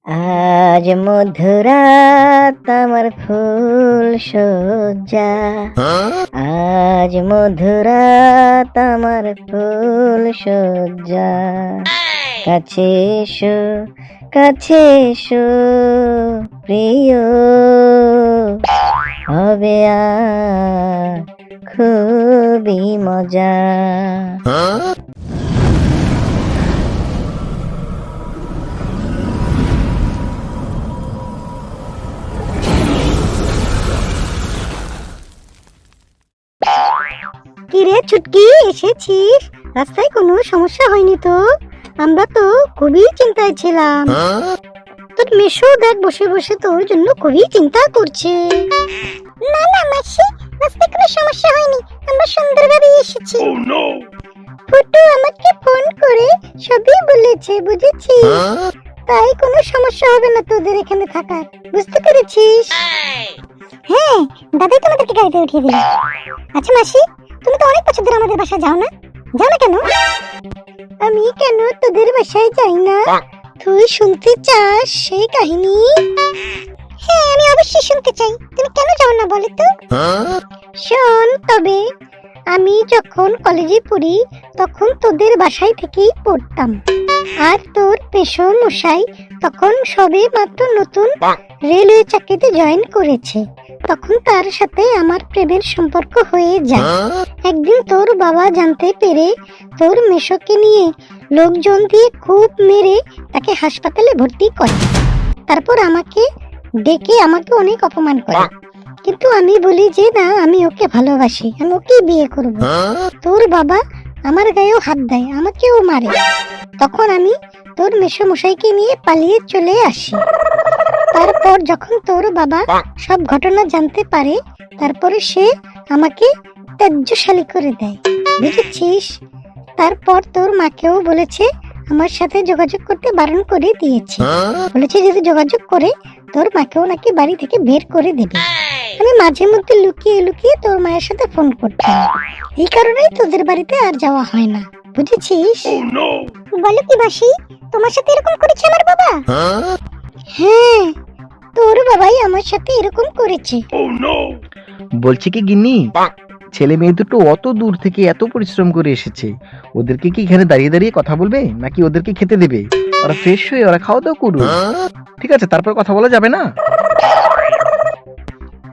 আজ মধুরাত আমার ফুল সজ্জা, আজ মধুরাত আমার ফুল সজ্জা। কাছে এসো, কাছে এসো প্রিয়, হবে আজ খুবই মজা। কিরে ছুটকি, এসেছিস? রাস্তায় কোনো সমস্যা হয়নি তো? আমরা তো খুবই চিন্তায় ছিলাম। তোর মেশো দেখ বসে বসে তোর জন্য খুবই চিন্তা করছে। না না মাসি, রাস্তায় কোনো সমস্যা হয়নি, আমরা সুন্দরভাবে এসেছি। ফুটু আমাকে ফোন করে সবই বলেছে, বুঝেছিস? তাই কোনো সমস্যা হবে না তোদের এখানে থাকার, বুঝতে পেরেছিস? হ্যাঁ, দাদাই তোমাদেরকে গাড়িতে উঠিয়ে দিল। আচ্ছা মাসি, তুমি তো অনেক বছর ধরে আমাদের বাসায় যাও না, যাও না কেন? আমি কেন তোদের বাসায় যাই না? তুই শুনতে চাস সেই কাহিনী? হ্যাঁ, আমি অবশ্যই শুনতে চাই। তুমি কেন যাও না বলো তো? শোন তবে, আমি যখন কলেজে পড়ি তখন তোদের বাসায় থেকেই পড়তাম। আর তোর পেশো মশাই তখন সবে মাত্র নতুন রেলওয়ে চাকরিতে জয়েন করেছে। তখন তার সাথে আমার প্রেমের সম্পর্ক হয়ে যায়। একদিন তোর বাবা জানতে পেরে তোর মেশোকে নিয়ে লোকজন দিয়ে খুব মেরে তাকে হাসপাতালে ভর্তি করে। তারপর আমাকে ডেকে আমাকে অনেক অপমান করে, কিন্তু আমি বলি যে না, আমি ওকে ভালোবাসি, আমি ওকে বিয়ে করব। তোর বাবা আমার গায়েও হাত দেয়, আমাকেও মারে। তখন আমি তোর মেশো মশাইকে নিয়ে পালিয়ে চলে আসি। তারপর যখন তোর বাবা সব ঘটনা জানতে পারে, তারপরে সে আমাকে ত্যায্যশালী করে দেয়, বুঝেছিস? তারপর তোর মাকেও বলেছে, আমার সাথে যোগাযোগ করতে বারণ করে দিয়েছে। বলেছে যদি যোগাযোগ করে তোর মাকেও নাকি বাড়ি থেকে বের করে দেবে। আমি মাঝে মধ্যে লুকিয়ে লুকিয়ে তোর মায়ের সাথে ফোন করতাম। এই কারণেই তোদের বাড়িতে আর যাওয়া হয় না, বুঝেছিস? বলো কি মাসি, তোমার সাথে এরকম করেছে আমার বাবা? হ্যাঁ, তোর বাবাই আমার সাথে এরকম করেছে। বলছি কি গিন্নি, ছেলে মেয়ে দুটো অত দূর থেকে এত পরিশ্রম করে এসেছে, ওদেরকে কি এখানে দাঁড়িয়ে দাঁড়িয়ে কথা বলবে, নাকি ওদেরকে খেতে দেবে? ওরা ফ্রেশ হয়ে ওরা খাওয়া দাওয়া করুক, ঠিক আছে? তারপর কথা বলা যাবে না?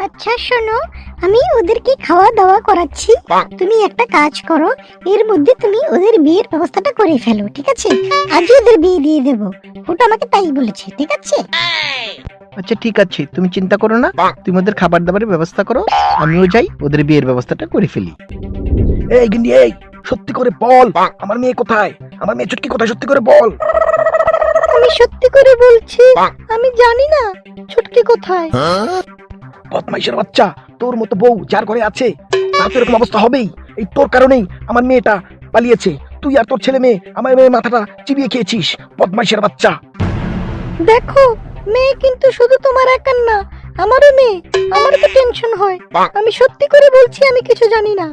আচ্ছা শোনো, আমি ওদেরকে খাওয়া দাওয়া করাচ্ছি, তুমি একটা কাজ করো, এর মধ্যে তুমি ওদের বিয়ের ব্যবস্থাটা করে ফেলো, ঠিক আছে? আজই ওদের বিয়ে দিয়ে দেবো, ওটা আমাকে তাই বলেছে, ঠিক আছে? আচ্ছা ঠিক আছে, তুমি চিন্তা করো না, তুমি ওদের খাবার দাবারের ব্যবস্থা করো, আমিও যাই ওদের বিয়ের ব্যবস্থাটা করে ফেলি। এই গিন্নি, এই সত্যি করে বল, আমার মেয়ে কোথায়? আমার মেয়ে ছুটকি কোথায়? সত্যি করে বল। আমি সত্যি করে বলছি, আমি জানি না ছুটকি কোথায়। বদমাইশের বাচ্চা, তোর মতো বউ যার ঘরে আছে তার তো এরকম অবস্থা হবেই। এই তোর কারণেই আমার মেয়েটা পালিয়েছে। তুই আর তোর ছেলে মেয়ে আমার মেয়ের মাথাটা চিবিয়ে খেয়েছিস, বদমাইশের বাচ্চা। দেখো, মেয়ে কিন্তু শুধু তোমার একার না, আমারও মেয়ে, আমারও তো টেনশন হয়। আমি সত্যি করে বলছি, আমি কিছু জানি না।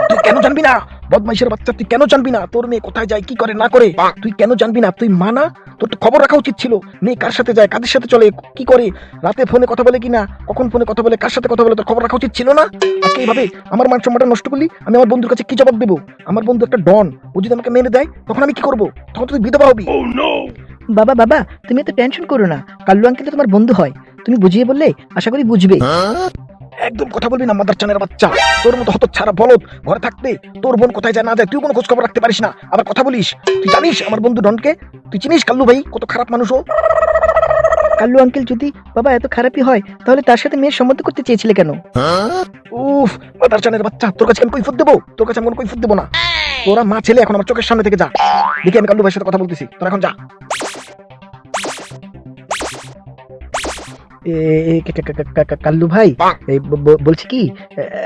তুই কেন জানবি না? বদমাইশের বাচ্চা, তুই কেন জানবি না তোর মেয়ে কোথায় যায়, কি করে না করে? তুই কেন জানবি না? তুই মানা, তোর তো খবর রাখা উচিত ছিল। মেয়ে কার সাথে যায়, কাদের সাথে চলে, কি করে, রাতে ফোনে কথা বলে কিনা, কখন ফোনে কথা বলে, কার সাথে কথা বলে, তোর খবর রাখা উচিত ছিল না? আজকে এইভাবে আমার মান সম্মানটা নষ্ট করলি, আমি আমার বন্ধুর কাছে কি জবাব দেবো? আমার বন্ধু একটা ডন, ও যদি আমাকে মেনে দেয় তখন আমি কি করবো? তখন তুই বিধবা হবি। বাবা বাবা, তুমি এত টেনশন করো না, কাল্লু আঙ্কেল তো তোমার বন্ধু হয়, তুমি বুঝিয়ে বললে আশা করি বুঝবে। একদম কথা বলবি না মাদার চানের বাচ্চা, তোর মতো হতচ্ছাড়া বলদ ঘরে থাকতে তোর বোন কোথায় যায় না যায় তুই কোনো খোঁজ খবর রাখতে পারিস না, আবার কথা বলিস। তুই জানিস আমার বন্ধু ডনকে? তুই চিনিস কাল্লু ভাই কত খারাপ মানুষ ও? কাল্লু আঙ্কেল যদি বাবা এত খারাপই হয়, তাহলে তার সাথে মেয়ের সম্বন্ধ করতে চেয়েছিলে কেন? উফ, মাদার চানের বাচ্চা, তোর কাছে আমি কৈফিয়ত দেবো? তোর কাছে আমি কোনো কৈফিয়ত দেবো না। তোরা মা ছেলে এখন আমার চোখের সামনে থেকে যা, দেখি আমি কাল্লু ভাইয়ের সাথে কথা বলতেছি, তোরা এখন যা। কাল্লু ভাই, বলছি কি,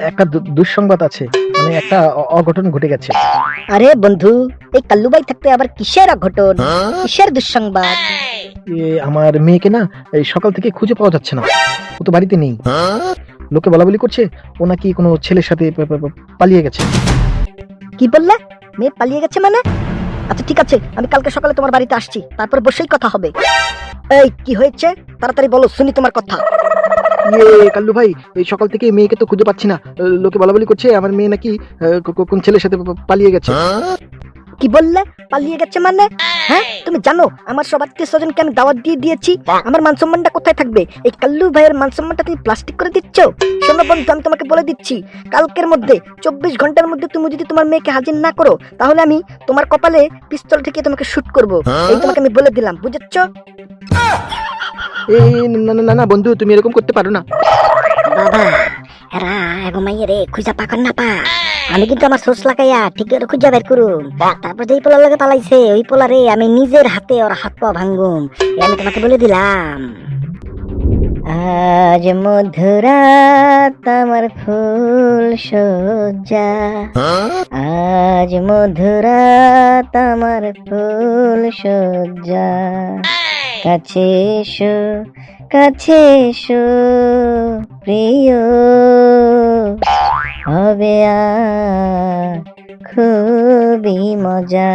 একটা দুঃসংবাদ আছে, মানে একটা অঘটন ঘটে গেছে। আরে বন্ধু, এই কাল্লু ভাই থাকতে আবার কিসের অঘটন, কিসের দুঃসংবাদ? আমার মেয়েকে না এই সকাল থেকে খুঁজে পাওয়া যাচ্ছে না, ও তো বাড়িতে নেই। লোকে বলা বলি করছে ও নাকি কোনো ছেলের সাথে পালিয়ে গেছে। কি বললে? মেয়ে পালিয়ে গেছে মানে? আচ্ছা ঠিক আছে, আমি কালকে সকালে তোমার বাড়িতে আসছি, তারপর বসেই কথা হবে। এই কি হয়েছে তাড়াতাড়ি বলো, শুনি তোমার কথা। কাল্লু ভাই, এই সকাল থেকে মেয়েকে তো খুঁজে পাচ্ছি না। লোকে বলাবলি করছে আমার মেয়ে নাকি কোন ছেলের সাথে পালিয়ে গেছে। কি বললে পালিয়ে গেছে মানে? হ্যাঁ, তুমি জানো আমার সব আত্মীয় স্বজনকে আমি দাওয়াত দিয়ে দিয়েছি, আমার মান সম্মানটা কোথায় থাকবে? এই কাল্লু ভাইয়ের মান সম্মানটা তুমি প্লাস্টিক করে দিচ্ছ। শোনো বন্ধু, আমি তোমাকে বলে দিচ্ছি, কালকের মধ্যে 24 ঘন্টার মধ্যে তুমি যদি তোমার মেয়েকে হাজির না করো, তাহলে আমি তোমার কপালে পিস্তল ঠেকিয়ে তোমাকে শুট করব। এই তোমাকে আমি বলে দিলাম, বুঝেছো? এই না না না বন্ধু, তুমি এরকম করতে পারো না। বাবা এরা এগোমাইয়ে রে খুঁজা পাকন না পা। আমি কিন্তু আমার সোর্স লাগাইয়া ঠিক করে খুঁজা বের করুম। তারপর যেই পোলার লাগে পালাইছে ওই পোলারে আমি নিজের হাতে ওর হাত পা ভাঙ্গুম। আমি তোমাকে বলে দিলাম। আজ মধুরাত আমার ফুল সজ্জা, আজ মধুরাত আমার ফুল সজ্জা, কাছে এসো কাছে এসো প্রিয়, হবে আর খুবই মজা।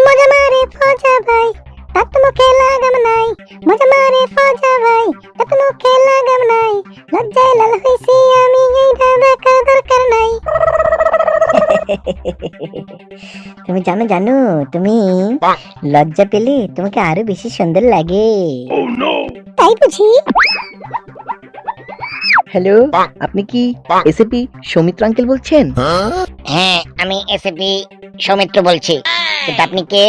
মজা মারে ফজা ভাই তাত মুখে লাগাম নাই, মজা মারে ফজা ভাই তাত মুখে লাগাম নাই, লজ্জায় লাল হইছি আমি এই দেখার দরকার নাই। তুমি জানো জানো, তুমি লজ্জা পেলে তোমাকে আরো বেশি সুন্দর লাগে। তাই বুঝি? হ্যালো, আপনি কি এসএপি সৌমিত্র আঙ্কেল বলছেন? হ্যাঁ, আমি এসএপি সৌমিত্র বলছি, কিন্তু আপনি কে?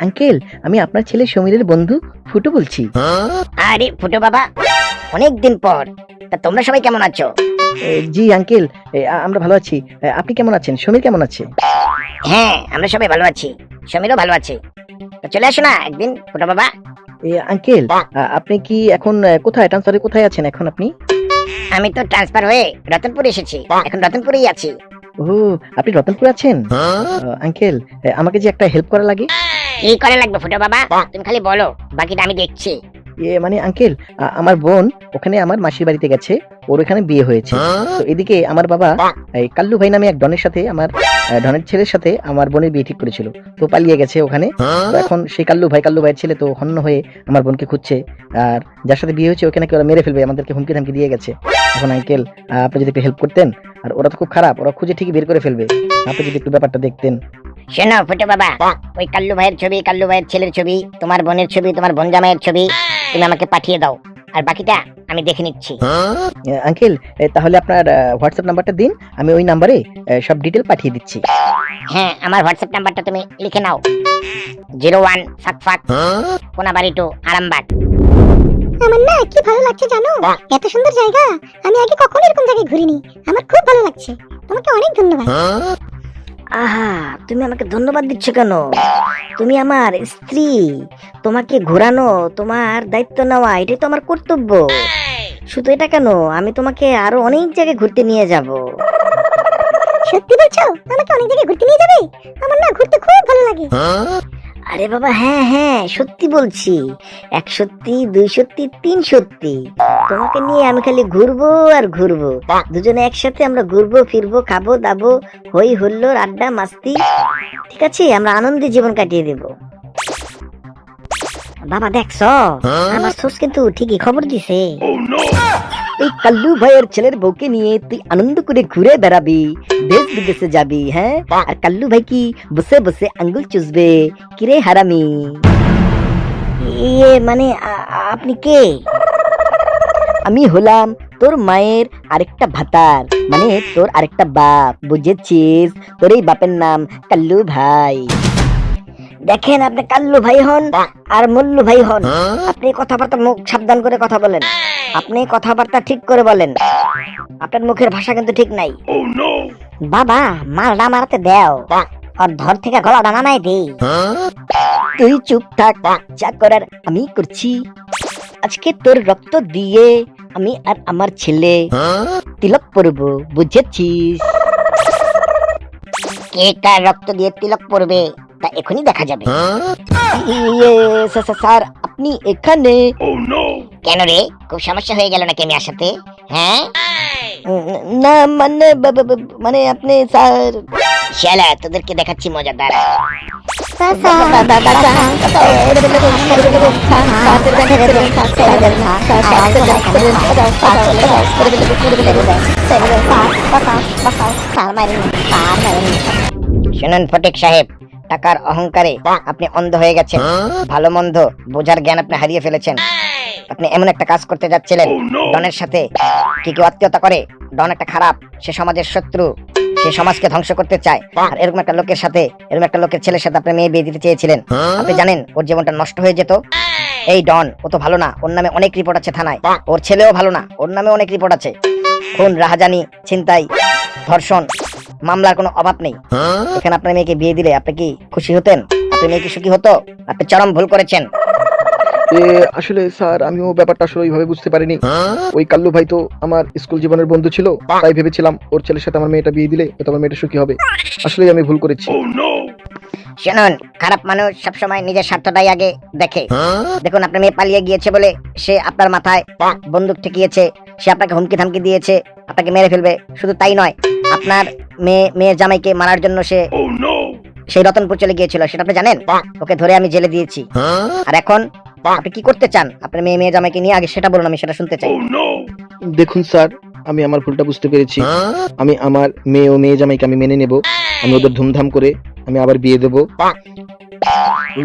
আঙ্কেল, আমি আপনার ছেলে সমীরের বন্ধু ফুটু বলছি। আরে ফুটো বাবা, অনেকদিন পর। তা তোমরা সবাই কেমন আছো? জি আঙ্কেল, আমরা ভালো আছি। আপনি কেমন আছেন? সমীর কেমন আছে? হ্যাঁ, আমরা সবাই ভালো আছি, সমীরও ভালো আছে। তা চলে আসো না একদিন ফুটো বাবা। আঙ্কেল, আপনি কি এখন কোথায় ট্রান্সফারে কোথায় আছেন এখন আপনি? আমি তো ট্রান্সফার হয়ে রতনপুর এসেছি, এখন রতনপুরেই আছি। ও, আপনি রতনপুর আছেন? আঙ্কেল, আমাকে যে একটা হেল্প করা লাগে। কি করে লাগবে ফুটো বাবা, তুমি খালি বলো, বাকিটা আমি দেখছি। মানে আঙ্কেল, আমার বোন ওখানে আমার মাসির বাড়িতে গেছে, ওর ওখানে বিয়ে হয়েছে। তো এদিকে আমার বাবা এই কাল্লু ভাই নামে এক ডনের সাথে, আমার ডনের ছেলের সাথে আমার বোনের বিয়ে ঠিক করেছিল, তো পালিয়ে গেছে ওখানে। তো এখন সেই কাল্লু ভাইয়ের ছেলে তো হন্য হয়ে আমার বোনকে খুঁজছে, আর যার সাথে বিয়ে হয়েছে ওকে নাকি ওরা মেরে ফেলবে, আমাদেরকে হুমকি ধামকি দিয়ে গেছে। এখন আঙ্কেল, আপনি যদি একটু হেল্প করতেন, আর ওরা তো খুব খারাপ, ওরা খুঁজে ঠিকই বের করে ফেলবে, আপনি যদি একটু ব্যাপারটা দেখতেন। শোনো ফুটো বাবা, ওই কাল্লু ভাইয়ের ছবি, কাল্লু ভাইয়ের ছেলের ছবি, তোমার বোনের ছবি, তোমার বোন জামাইয়ের ছবি তুমি আমাকে পাঠিয়ে দাও, আর বাকিটা আমি দেখে নিচ্ছি। আঙ্কেল, তাহলে আপনার হোয়াটসঅ্যাপ নাম্বারটা দিন, আমি ওই নাম্বারে সব ডিটেল পাঠিয়ে দিচ্ছি। হ্যাঁ, আমার হোয়াটসঅ্যাপ নাম্বারটা তুমি লিখে নাও, 01 ফাক কোনাবাড়ি টু আরামবাগ। আমার না কি ভালো লাগছে জানো, এত সুন্দর জায়গা আমি আগে কখনো এরকম জায়গায় ঘুরিনি, আমার খুব ভালো লাগছে। তোমাকে অনেক ধন্যবাদ। আহা, তুমি আমাকে ধন্যবাদ দিচ্ছ কেন? তুমি আমার স্ত্রী, তোমাকে ঘোরানো, তোমার দায়িত্ব নেওয়া, এটাই তো আমার কর্তব্য। শুধু এটা কেন, আমি তোমাকে আরো অনেক জায়গায় ঘুরতে নিয়ে যাব। সত্যি বলছো? আমাকে অনেক জায়গায় ঘুরতে নিয়ে যাবে? আমার না ঘুরতে খুব ভালো লাগে। আরে বাবা, হ্যাঁ হ্যাঁ, সত্যি বলছি, 1 সত্যি, 2 সত্যি, 3 সত্যি। তোমাকে নিয়ে আমি খালি ঘুরবো আর ঘুরবো, দুজনে একসাথে আমরা ঘুরবো ফিরবো, খাবো দাবো, হই হুল্লোড়, আড্ডা মাস্তি, ঠিক আছে? আমরা আনন্দে জীবন কাটিয়ে দেব। বাবা দেখছো, আমার সোর্স কিন্তু ঠিকই খবর দিছে। এই কাল্লু ভাইয়ের ছেলের বউকে নিয়ে তুই আনন্দ করে ঘুরে বেড়াবি, দেশ বিদেশে যাবি, হ্যাঁ? আর কাল্লু ভাই কি বসে বসে আঙ্গুল চুষবে? কিরে হারামি, মানে আপনি কে? আমি হলাম তোর মায়ের আরেকটা ভাতার, মানে তোর আরেকটা বাপ, বুঝেছিস? তোর এই বাপের নাম কাল্লু ভাই। দেখেন, আপনি কাল্লু ভাই হন আর মল্লু ভাই হন, আপনি কথাবার্তা মুখ সাবধান করে কথা বলেন, আপনি কথাবার্তা ঠিক করে বলেন, আপনার মুখের ভাষা কিন্তু ঠিক নাই। বাবা মালটা মারতে দাও, আর ধর থেকে গলাটা নামাই দেই। তুই চুপ থাক, যা করার আমি করছি। আজকে তোর রক্ত দিয়ে আমি আর আমার ছেলে তিলক পরবো, বুঝেছিস? কে কার রক্ত দিয়ে তিলক পড়বে তা এখনই দেখা যাবে। স্যার, আপনি এখানে? কেন রে, খুব সমস্যা হয়ে গেল নাকি আমি আসাতে? হ্যাঁ না মানে মানে আপনি স্যার, শালা তোদেরকে দেখাচ্ছি মজা, দাঁড়া। শুনুন ফটিক সাহেব, টাকার অহংকারে আপনি অন্ধ হয়ে গেছেন। ভালো মন্দ বোঝার জ্ঞান আপনি হারিয়ে ফেলেছেন। আপনি এমন একটা কাজ করতে যাচ্ছিলেন, ডনের সাথে কি কেউ আত্মীয়তা করে? ডন একটা খারাপ, সে সমাজের শত্রু, সে সমাজকে ধ্বংস করতে চায়। আর এরকম একটা লোকের সাথে, এরকম একটা লোকের ছেলের সাথে আপনি মেয়ে বিয়ে দিতে চেয়েছিলেন। আপনি জানেন ওর জীবনটা নষ্ট হয়ে যেত। এই ডন, ও তো ভালো না, ওর নামে অনেক রিপোর্ট আছে থানায়। ওর ছেলেও ভালো না, ওর নামে অনেক রিপোর্ট আছে। খুন, রাহাজানি, ছিনতাই, ধর্ষণ, মামলার কোনো অভাব নেই। এখানে আপনার মেয়েকে বিয়ে দিলে আপনি কি খুশি হতেন? আপনি মেয়ে কি সুখী হতো? আপনি চরম ভুল করেছেন। আসলে স্যার, আমিও ব্যাপারটা আসলে ওইভাবে বুঝতে পারিনি। ওই কাল্লু ভাই তো আমার স্কুল জীবনের বন্ধু ছিল, তাই ভেবেছিলাম ওর ছেলের সাথে আমার মেয়েটা বিয়ে দিলে হয়তো আমার মেয়েটা সুখী হবে। আসলে আমি ভুল করেছি। শুনুন, খারাপ মানুষ সবসময় নিজের স্বার্থটাই আগে দেখে। দেখুন, আপনার মেয়ে পালিয়ে গিয়েছে বলে সে আপনার মাথায় বন্দুক ঠেকিয়েছে, সে আপনাকে হুমকি থামকি দিয়েছে আপনাকে মেরে ফেলবে। শুধু তাই নয়, আপনার মেয়ের জামাইকে মারার জন্য সে সেই রতনপুর চলে গিয়েছিল, সেটা আপনি জানেন? ওকে ধরে আমি জেলে দিয়েছি। আর এখন আপনি কি করতে চান? আপনার মেয়ে জামাইকে নিয়ে আগে সেটা বলুন, আমি সেটা শুনতে চাই। দেখুন স্যার, আমি আমার ভুলটা বুঝতে পেরেছি। আমি আমার মেয়ে ও মেয়ে জামাইকে আমি মেনে নেব। আমি ওদের ধুমধাম করে আমি আবার বিয়ে দেব।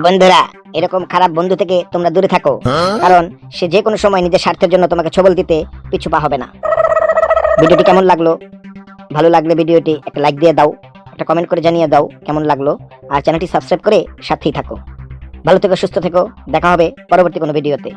বন্ধুরা, এরকম খারাপ বন্ধু থেকে তোমরা দূরে থাকো, কারণ সে যে কোনো সময় নিজের স্বার্থের জন্য তোমাকে ছবল দিতে পিছু পা হবে না। ভিডিওটি কেমন লাগলো? ভালো লাগলে ভিডিওটি একটা লাইক দিয়ে দাও, একটা কমেন্ট করে জানিয়ে দাও কেমন লাগলো, আর চ্যানেলটি সাবস্ক্রাইব করে সাথেই থাকো। ভালো থেকো, সুস্থ থেকো, দেখা হবে পরবর্তী কোনো ভিডিওতে।